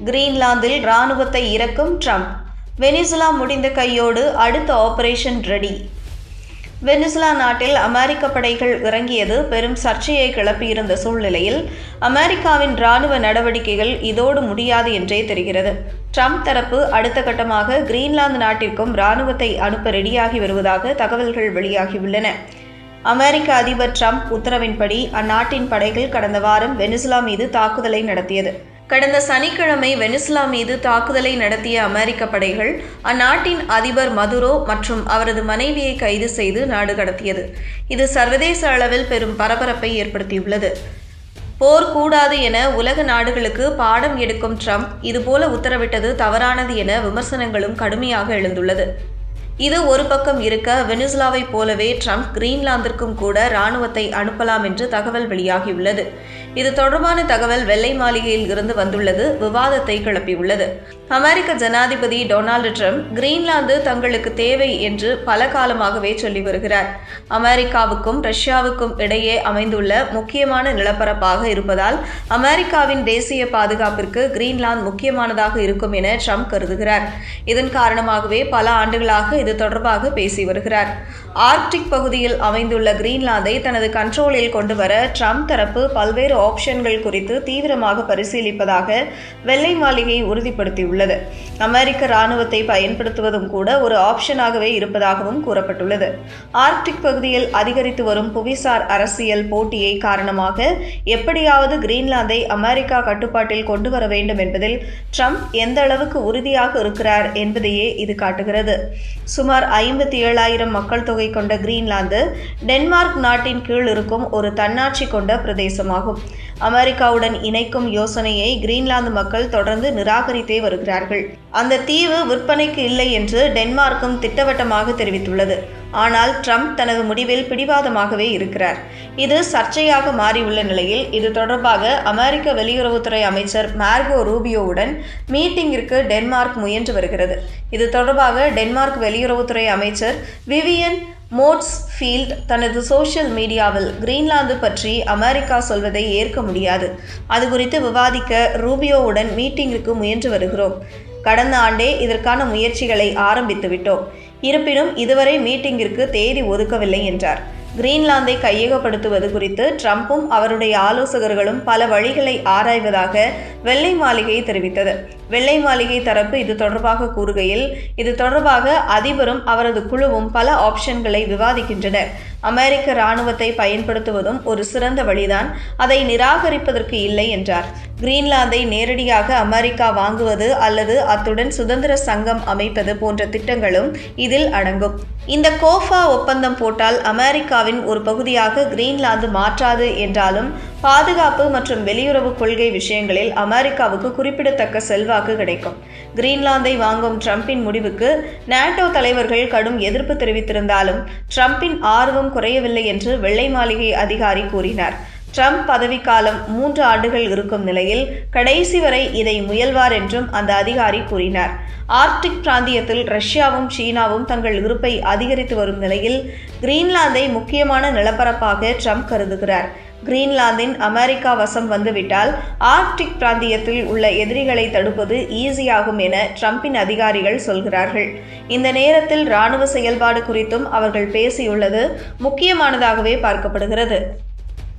கிரீன்லாந்தில் இராணுவத்தை இறக்கும் Trump. Venezuela முடிந்த கையோடு அடுத்த ஆபரேஷன் ரெடி. வெனிசுலா நாட்டில் அமெரிக்க படைகள் இறங்கியது பெரும் சர்ச்சையை கிளப்பியிருந்த சூழ்நிலையில் அமெரிக்காவின் இராணுவ நடவடிக்கைகள் இதோடு முடியாது என்றே தெரிகிறது. ட்ரம்ப் தரப்பு அடுத்த கட்டமாக கிரீன்லாந்து நாட்டிற்கும் இராணுவத்தை அனுப்ப ரெடியாகி வருவதாக தகவல்கள் வெளியாகியுள்ளன. அமெரிக்க அதிபர் ட்ரம்ப் உத்தரவின்படி அந்நாட்டின் படைகள் கடந்த வாரம் வெனிசுலா மீது தாக்குதலை நடத்தியது. கடந்த சனிக்கிழமை வெனிசுலா மீது தாக்குதலை நடத்திய அமெரிக்க படைகள் அந்நாட்டின் அதிபர் மதுரோ மற்றும் அவரது மனைவியை கைது செய்து நாடு கடத்தியது. இது சர்வதேச அளவில் பெரும் பரபரப்பை ஏற்படுத்தியுள்ளது. போர் கூடாது என உலக நாடுகளுக்கு பாடம் எடுக்கும் ட்ரம்ப் இதுபோல உத்தரவிட்டது தவறானது என விமர்சனங்களும் கடுமையாக எழுந்துள்ளது. இது ஒரு பக்கம் இருக்க, வெனிசுலாவை போலவே ட்ரம்ப் கிரீன்லாந்திற்கும் கூட இராணுவத்தை அனுப்பலாம் என்று தகவல் வெளியாகியுள்ளது. இது தொடர்பான தகவல் வெள்ளை மாளிகையில் இருந்து வந்துள்ளது விவாதத்தை கிளப்பியுள்ளது. அமெரிக்க ஜனாதிபதி டொனால்டு ட்ரம்ப் கிரீன்லாந்து தங்களுக்கு தேவை என்று பல காலமாகவே சொல்லி வருகிறார். அமெரிக்காவுக்கும் ரஷ்யாவுக்கும் இடையே அமைந்துள்ள முக்கியமான நிலப்பரப்பாக இருப்பதால் அமெரிக்காவின் தேசிய பாதுகாப்பிற்கு கிரீன்லாந்து முக்கியமானதாக இருக்கும் என ட்ரம்ப் கருதுகிறார். இதன் காரணமாகவே பல ஆண்டுகளாக இது தொடர்பாக பேசி வருகிறார். ஆர்க்டிக் பகுதியில் அமைந்துள்ள கிரீன்லாந்தை தனது கண்ட்ரோலில் கொண்டு வர ட்ரம்ப் தரப்பு பல்வேறு ஆப்ஷன்கள் குறித்து தீவிரமாக பரிசீலிப்பதாக வெள்ளை மாளிகை உறுதிப்படுத்தியுள்ளது. அமெரிக்க இராணுவத்தை பயன்படுத்துவதும் கூட ஒரு ஆப்ஷனாகவே இருப்பதாகவும் கூறப்பட்டுள்ளது. ஆர்க்டிக் பகுதியில் அதிகரித்து வரும் புவிசார் அரசியல் போட்டியை காரணமாக எப்படியாவது கிரீன்லாந்தை அமெரிக்கா கட்டுப்பாட்டில் கொண்டு வர வேண்டும் என்பதில் ட்ரம்ப் எந்த அளவுக்கு உறுதியாக இருக்கிறார் என்பதையே இது காட்டுகிறது. சுமார் 57,000 மக்கள் தொகை கொண்ட கிரீன்லாந்து டென்மார்க் நாட்டின் கீழ் இருக்கும் ஒரு தன்னாட்சி கொண்ட பிரதேசமாகும். அமெரிக்காவுடன் இணைக்கும் யோசனையை கிரீன்லாந்து மக்கள் தொடர்ந்து நிராகரித்தே வருகிறார்கள். அந்த தீவு விற்பனைக்கு இல்லை என்று டென்மார்க்கும் திட்டவட்டமாக தெரிவித்துள்ளது. ஆனால் ட்ரம்ப் தனது முடிவில் பிடிவாதமாகவே இருக்கிறார். இது சர்ச்சையாக மாறியுள்ள நிலையில் இது தொடர்பாக அமெரிக்க வெளியுறவுத்துறை அமைச்சர் மார்கோ ரூபியோவுடன் மீட்டிங்கிற்கு டென்மார்க் முயன்று வருகிறது. இது தொடர்பாக டென்மார்க் வெளியுறவுத்துறை அமைச்சர் விவியன் மோட்ஸ்ஃபீல்ட் தனது சோஷியல் மீடியாவில் கிரீன்லாந்து பற்றி அமெரிக்கா சொல்வதை ஏற்க முடியாது. அது குறித்து விவாதிக்க ரூபியோவுடன் மீட்டிங்கிற்கு முயன்று வருகிறோம். கடந்த ஆண்டே இதற்கான முயற்சிகளை ஆரம்பித்துவிட்டோம். இருப்பினும் இதுவரை மீட்டிங்கிற்கு தேதி ஒதுக்கவில்லை என்றார். கிரீன்லாந்தை கையகப்படுத்துவது குறித்து ட்ரம்பும் அவருடைய ஆலோசகர்களும் பல வழிகளை ஆராய்வதாக வெள்ளை மாளிகை தெரிவித்தது. வெள்ளை மாளிகை தரப்பு இது தொடர்பாக கூறுகையில், இது தொடர்பாக அதிபரும் அவரது குழுவும் பல ஆப்ஷன்களை விவாதிக்கின்றனர். அமெரிக்க இராணுவத்தை பயன்படுத்துவதும் ஒரு சிறந்த வழிதான், அதை நிராகரிப்பதற்கு இல்லை என்றார். கிரீன்லாந்தை நேரடியாக அமெரிக்கா வாங்குவது அல்லது அத்துடன் சுதந்திர சங்கம் அமைப்பது போன்ற திட்டங்களும் இதில் அடங்கும். இந்த கோஃபா ஒப்பந்தம் போட்டால் அமெரிக்காவின் ஒரு பகுதியாக கிரீன்லாந்து மாற்றாது என்றாலும் பாதுகாப்பு மற்றும் வெளியுறவு கொள்கை விஷயங்களில் அமெரிக்காவுக்கு குறிப்பிடத்தக்க செல்வாக்கு கிடைக்கும். கிரீன்லாந்தை வாங்கும் ட்ரம்பின் முடிவுக்கு நேட்டோ தலைவர்கள் கடும் எதிர்ப்பு தெரிவித்திருந்தாலும் ட்ரம்பின் ஆர்வம் குறையவில்லை என்று வெள்ளை மாளிகை அதிகாரி கூறினார். ட்ரம்ப் பதவிக்காலம் 3 ஆண்டுகள் இருக்கும் நிலையில் கடைசி வரை இதை முயல்வார் என்றும் அந்த அதிகாரி கூறினார். ஆர்க்டிக் பிராந்தியத்தில் ரஷ்யாவும் சீனாவும் தங்கள் இருப்பை அதிகரித்து வரும் நிலையில் கிரீன்லாந்தை முக்கியமான நிலப்பரப்பாக ட்ரம்ப் கருதுகிறார். கிரீன்லாந்தின் அமெரிக்கா வசம் வந்துவிட்டால் ஆர்க்டிக் பிராந்தியத்தில் உள்ள எதிரிகளை தடுப்பது ஈஸியாகும் என ட்ரம்பின் அதிகாரிகள் சொல்கிறார்கள். இந்த நேரத்தில் இராணுவ செயல்பாடு குறித்தும் அவர்கள் பேசியுள்ளது முக்கியமானதாகவே பார்க்கப்படுகிறது.